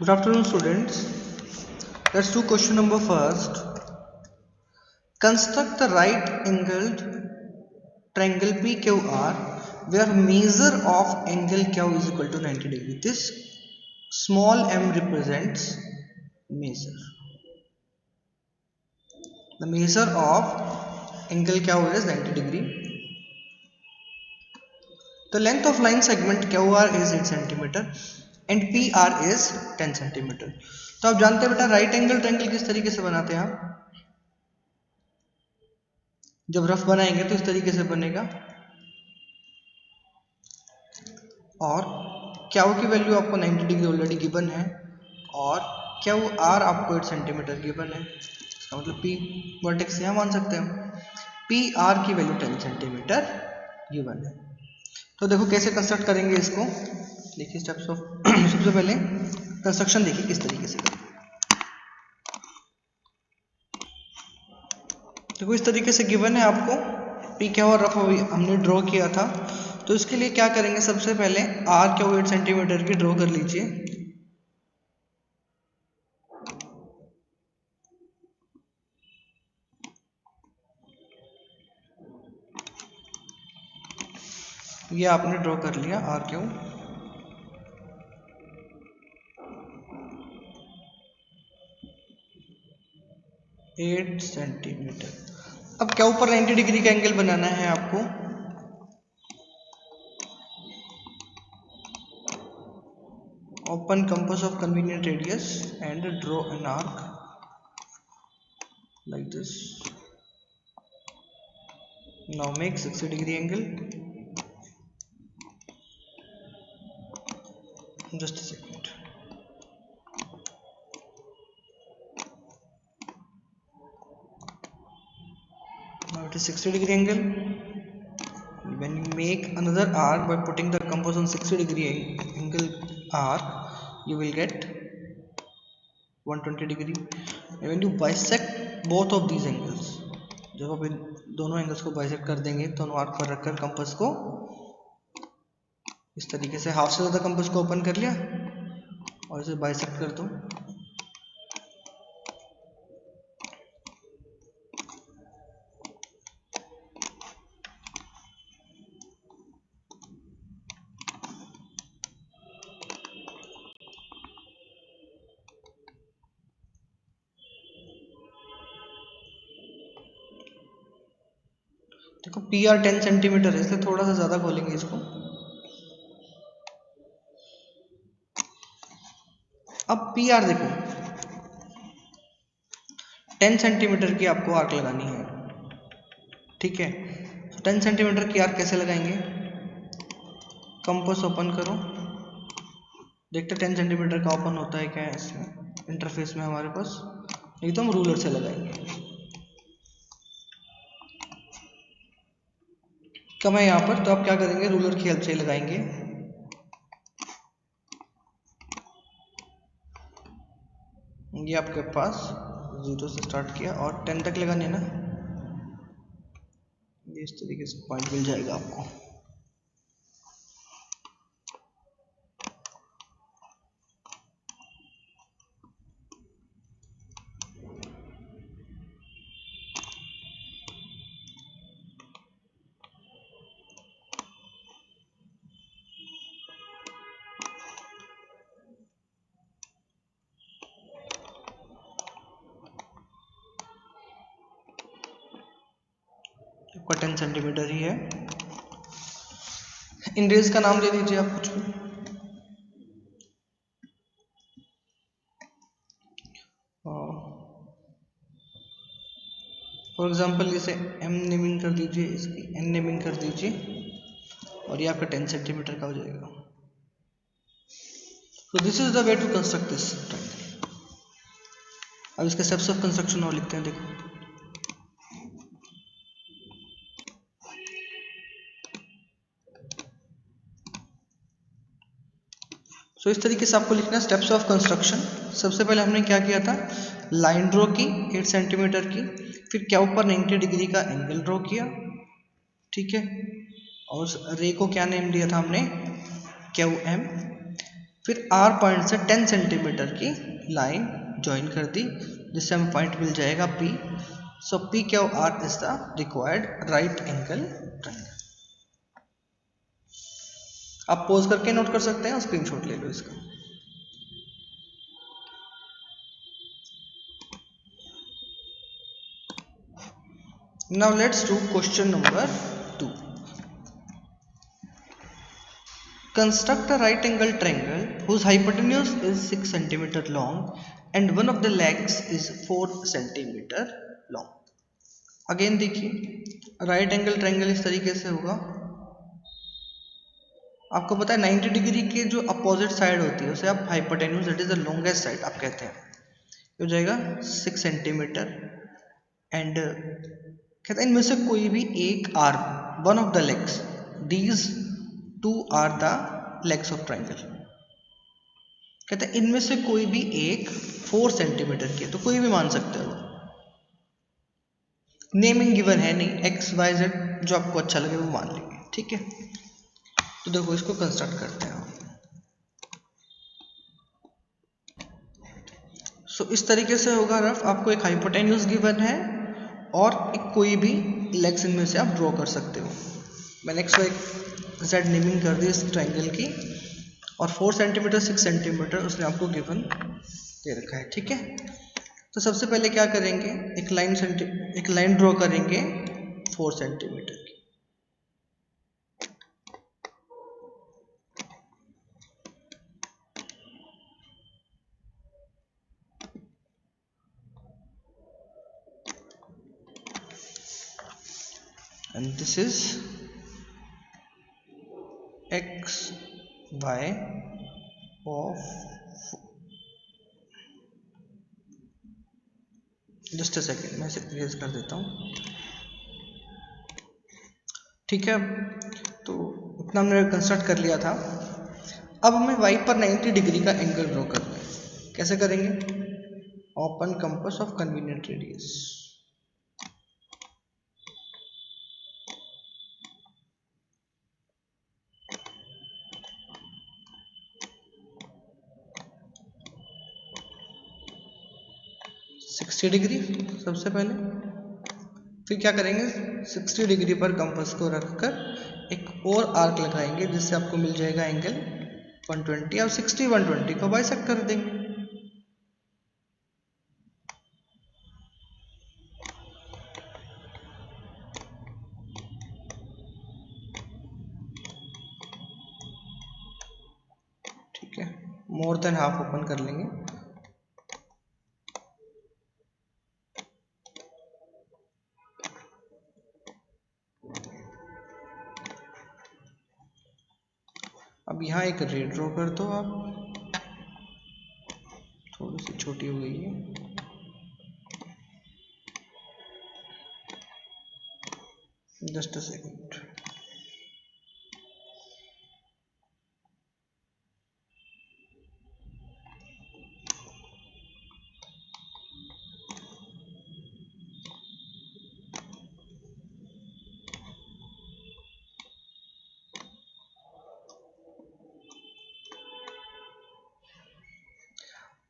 Good afternoon, students. Let's do question number first. Construct the right-angled triangle PQR where measure of angle Q is equal to 90 degree. This small m represents measure. The measure of angle Q is 90 degree. The length of line segment QR is 8 cm and PR is 10 cm. तो आप जानते हैं बेटा right angle triangle किस तरीके से बनाते हैं आप? जब रफ बनाएंगे तो इस तरीके से बनेगा और क्यू की वैल्यू आपको 90 डिग्री ऑलरेडी गिवन है और क्यू आर आपको 8 सेंटीमीटर गिवन है। इसका मतलब पी वर्टेक्स यहाँ मान सकते हैं, पी आर की वैल्यू 10 सेंटीमीटर गिवन है। तो देखो कैसे कंस्ट्रक्ट करेंगे इसको, देखिए स्टेप्स ऑफ सबसे पहले कंस्ट्रक्शन देखिए किस तरीके से करेंगे। देखो इस तरीके से गिवन है आपको, पी क्यू और रफ हमने ड्रॉ किया था। तो इसके लिए क्या करेंगे, सबसे पहले आर क्यू 8 सेंटीमीटर की ड्रॉ कर लीजिए। ये आपने ड्रॉ कर लिया आर क्यू। Eight centimetre. अब क्या ऊपर 90 डिग्री का एंगल बनाना है आपको। Open compass of convenient radius and draw an arc like this. Now make 60 degree angle. Just a second. Now it is 60 degree angle. When you make another arc by putting the compass on 60 degree angle arc, you will get 120 degree. And when you bisect both of these angles, जब आप इन दोनों angles को bisect कर देंगे, दोनों arc पर रखकर compass को इस तरीके से हाफ से ज़्यादा कंपास को ओपन कर लिया और इसे बाइसेक्ट कर दो। देखो पी आर 10 सेंटीमीटर है, इसलिए थोड़ा सा ज़्यादा खोलेंगे इसको। अब पी आर देखो 10 सेंटीमीटर की आपको आर्क लगानी है, ठीक है। तो 10 सेंटीमीटर की आर्क कैसे लगाएंगे, कंपास ओपन करो, देखते 10 सेंटीमीटर का ओपन होता है क्या है इसमें इंटरफेस में हमारे पास, नहीं तो हम रूलर से लगाएंगे। कम है यहाँ पर, तो आप क्या करेंगे, रूलर की हेल्प से लगाएंगे। ये आपके पास 0 से स्टार्ट किया और 10 तक लगानी है ना, ये इस तरीके से पॉइंट मिल जाएगा आपको। आपका 10 सेंटीमीटर ही है। इन रेज का नाम दे दीजिए आप कुछ भी। फॉर एग्जाम्पल इसे एम नेमिंग कर दीजिए, इसकी एन नेमिंग कर दीजिए और ये आपका 10 सेंटीमीटर का हो जाएगा। तो this is the way to construct this triangle. अब इसके स्टेप्स ऑफ कंस्ट्रक्शन और लिखते हैं, देखो। सो इस तरीके से आपको लिखना है स्टेप्स ऑफ कंस्ट्रक्शन। सबसे पहले हमने क्या किया था, लाइन ड्रॉ की 8 सेंटीमीटर की, फिर क्या ऊपर 90 डिग्री का एंगल ड्रॉ किया, ठीक है। और रे को क्या नेम दिया था हमने, क्यू एम। फिर आर पॉइंट से 10 सेंटीमीटर की लाइन ज्वाइन कर दी, जिससे हमें पॉइंट मिल जाएगा P. So P Q R is the required right angle triangle. आप पॉज करके नोट कर सकते हैं और स्क्रीनशॉट ले लो इसका। Now let's do question number 2। Construct a right angle triangle whose hypotenuse is 6 cm long and one of the legs is 4 cm long। Again देखिए right angle triangle इस तरीके से होगा। आपको पता है 90 डिग्री के जो अपोजिट साइड होती है उसे आप hypotenuse, that is the longest side आप कहते हैं। हो जाएगा 6 सेंटीमीटर एंड कहते हैं इनमें से कोई भी एक arm, one of the legs, these two are the legs of triangle. कहते हैं इनमें से कोई भी एक 4 सेंटीमीटर की है, तो कोई भी मान सकते हो। नेमिंग गिवन है नहीं, एक्स वाई जेड जो आपको अच्छा लगे वो मान लेंगे, ठीक है। तो देखो इसको कंस्ट्रक्ट करते हैं। सो इस तरीके से होगा रफ। आपको एक हाइपोटेन्यूज गिवन है और एक कोई भी लेग्स इनमें से आप ड्रॉ कर सकते हो। मैंने एक्स वाई जेड नेमिंग कर दी इस ट्रायंगल की, और 4 सेंटीमीटर 6 सेंटीमीटर उसने आपको गिवन दे रखा है, ठीक है। तो सबसे पहले क्या करेंगे, एक लाइन ड्रॉ करेंगे 4 सेंटीमीटर की। And this is X Y of, just a second मैं इसे इरेज कर देता हूँ, ठीक है। तो इतना हमने कंस्ट्रक्ट कर लिया था। अब हमें y पर 90 डिग्री का एंगल ड्रॉ करना है। कैसे करेंगे, open compass of convenient radius. Sixty degree सबसे पहले, फिर क्या करेंगे 60 डिग्री पर कंपास को रखकर एक और आर्क लगाएंगे, जिससे आपको मिल जाएगा एंगल 120। और 60 120 को बाइसेक्ट कर देंगे। ठीक है, मोर देन हाफ ओपन कर लेंगे। अब यहाँ एक रे ड्रॉ कर दो आप, थोड़ी सी छोटी हो गई है। Just a second.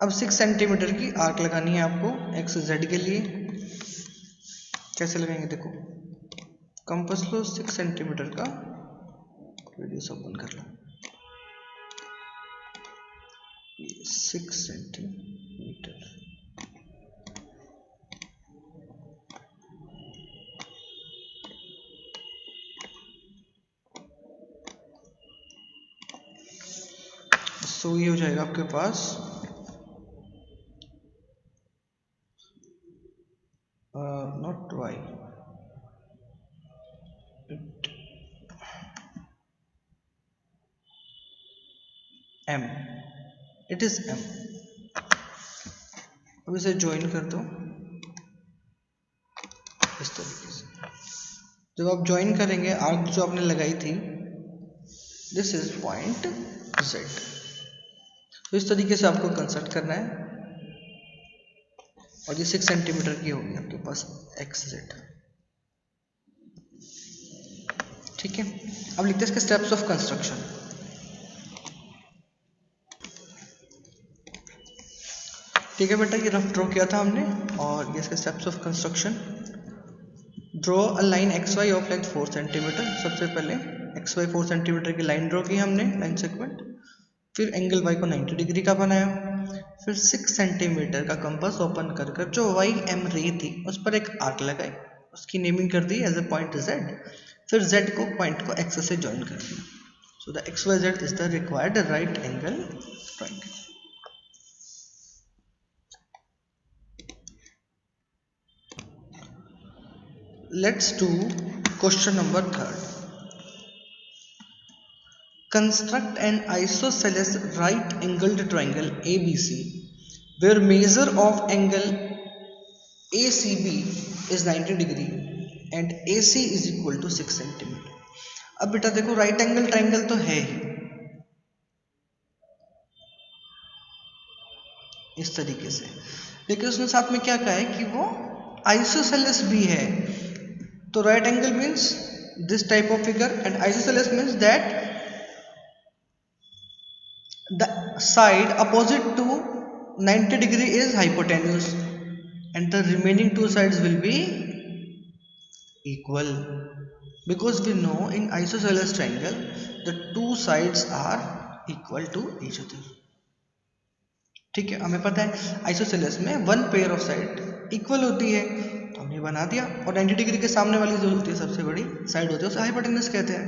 अब 6 सेंटीमीटर की आर्क लगानी है आपको एक्स जेड के लिए। कैसे लगाएंगे, देखो कंपास लो, 6 सेंटीमीटर का रेडियस ओपन कर लो, 6 सेंटीमीटर। सो ये हो जाएगा आपके पास not Y, M, it is M. अब इसे ज्वाइन कर दो इस तरीके से। जब आप ज्वाइन करेंगे, आर्क जो आपने लगाई थी, दिस इज पॉइंट जेड। तो इस तरीके से आपको कंस्ट्रक्ट करना है। और ये 6 सेंटीमीटर की होगी आपके पास एक्स जेड, ठीक है। अब लिखते हैं इसके स्टेप्स ऑफ कंस्ट्रक्शन। ठीक है बेटा, ये रफ ड्रॉ किया था हमने और ये इसके steps of construction. Draw a line X Y of length 4 centimetre. सबसे पहले एक्स वाई 4 सेंटीमीटर की लाइन ड्रॉ की हमने, लाइन सेगमेंट। फिर एंगल वाई को 90 डिग्री का बनाया। फिर 6 सेंटीमीटर का कंपास ओपन कर कर जो वाई एम रे थी उस पर एक आर्क लगाई, उसकी नेमिंग कर दी एज ए पॉइंट जेड। फिर जेड को पॉइंट को एक्स से ज्वाइन कर दिया। So the X Y Z is the required right angle triangle. Let's do question number 3rd. Construct an isosceles right angled triangle ABC where measure of angle ACB is 90 degree and AC is equal to 6 centimeter. अब बेटा देखो, right angle triangle तो है ही इस तरीके से, लेकिन उसने साथ में क्या कहा है कि वो आइसोसेलेस भी है। तो right angle means this type of figure and isosceles means that the side opposite to 90 degree is hypotenuse and the remaining two sides will be equal, because we know in isosceles triangle the two sides are equal to each other. ठीक है, हमें पता है isosceles में one pair of side equal होती है, तो हमने बना दिया। और 90 डिग्री के सामने वाली जो होती है सबसे बड़ी साइड होती है उसे हाइपोटेन्यूस कहते हैं।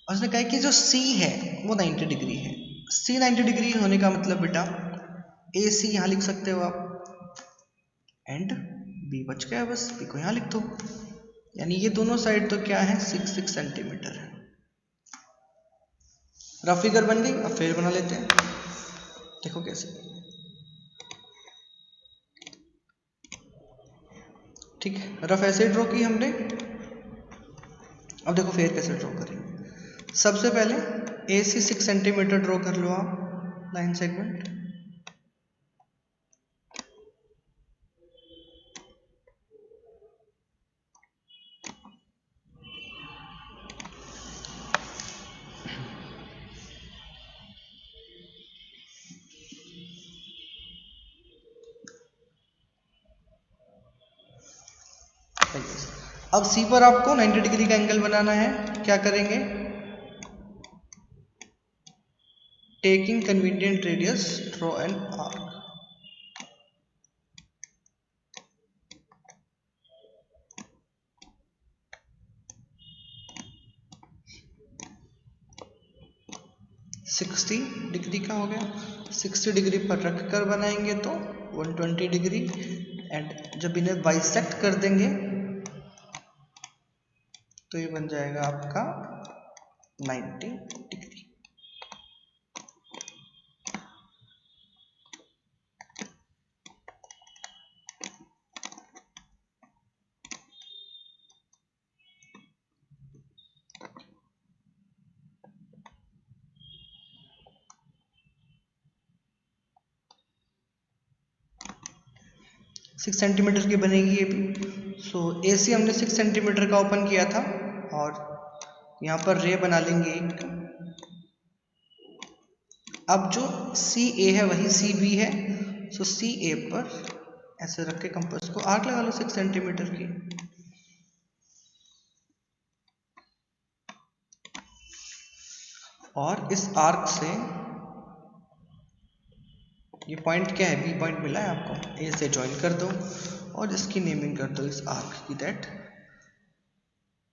और उसने कहा कि जो C है वो 90 डिग्री है। C 90 डिग्री होने का मतलब बेटा AC यहाँ लिख सकते हो आप, एंड B बच गया, बस B को यहाँ लिख दो। यानी ये दोनों साइड तो क्या है, 6 सेंटीमीटर है। रफ फिगर बन गई। अब फिर बना लेते हैं, देखो कैसे। ठीक है, रफ ऐसे ड्रॉ की हमने। अब देखो फेयर कैसे ड्रॉ करेंगे। सबसे पहले AC 6 सेंटीमीटर ड्रॉ कर लो आप, लाइन सेगमेंट। अब C पर आपको 90 डिग्री का एंगल बनाना है। क्या करेंगे, taking convenient radius draw an arc. Sixty degree का हो गया। 60 डिग्री पर रख कर बनाएंगे तो 120 डिग्री, एंड जब इन्हें बाइसेक्ट कर देंगे तो ये बन जाएगा आपका 90 डिग्री। सिक्स सेंटीमीटर की बनेगी ये भी। सो AC हमने 6 सेंटीमीटर का ओपन किया था और यहाँ पर रे बना लेंगे एक। अब जो CA है वही CB है, सो CA पर ऐसे रख के कंपास को आर्क लगा लो 6 सेंटीमीटर की। और इस आर्क से ये पॉइंट क्या है, B पॉइंट मिला है आपको, A से ज्वाइन कर दो और इसकी नेमिंग कर दो इस आर्क की, that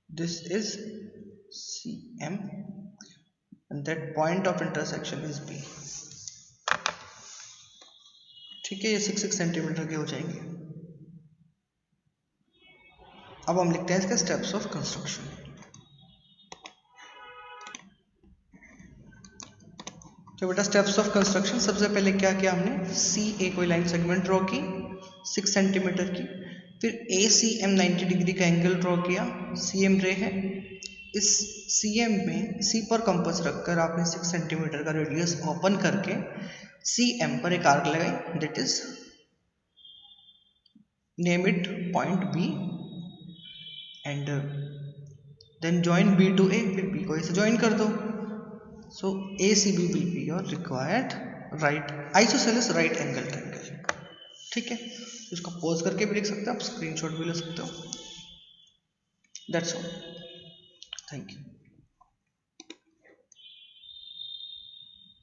this is CM and that point of intersection is B। ठीक है, ये 6 सेंटीमीटर के हो जाएंगे। अब हम लिखते हैं इसके स्टेप्स ऑफ कंस्ट्रक्शन। तो बेटा स्टेप्स ऑफ कंस्ट्रक्शन, सबसे पहले क्या किया हमने, CA कोई लाइन सेगमेंट ड्रॉ की 6 सेंटीमीटर की। फिर ACM 90 डिग्री का एंगल ड्रॉ किया, CM रे है। इस CM में C पर कंपास रखकर आपने 6 सेंटीमीटर का रेडियस ओपन करके CM पर एक आर्क लगाई, that is name it point B, and then join B to A। फिर B को A से ज्वाइन कर दो। सो ACB will be your required right isosceles right angle triangle। ठीक है, इसका पॉज करके भी लिख सकते हो आप, स्क्रीनशॉट भी ले सकते हो। That's all, thank you.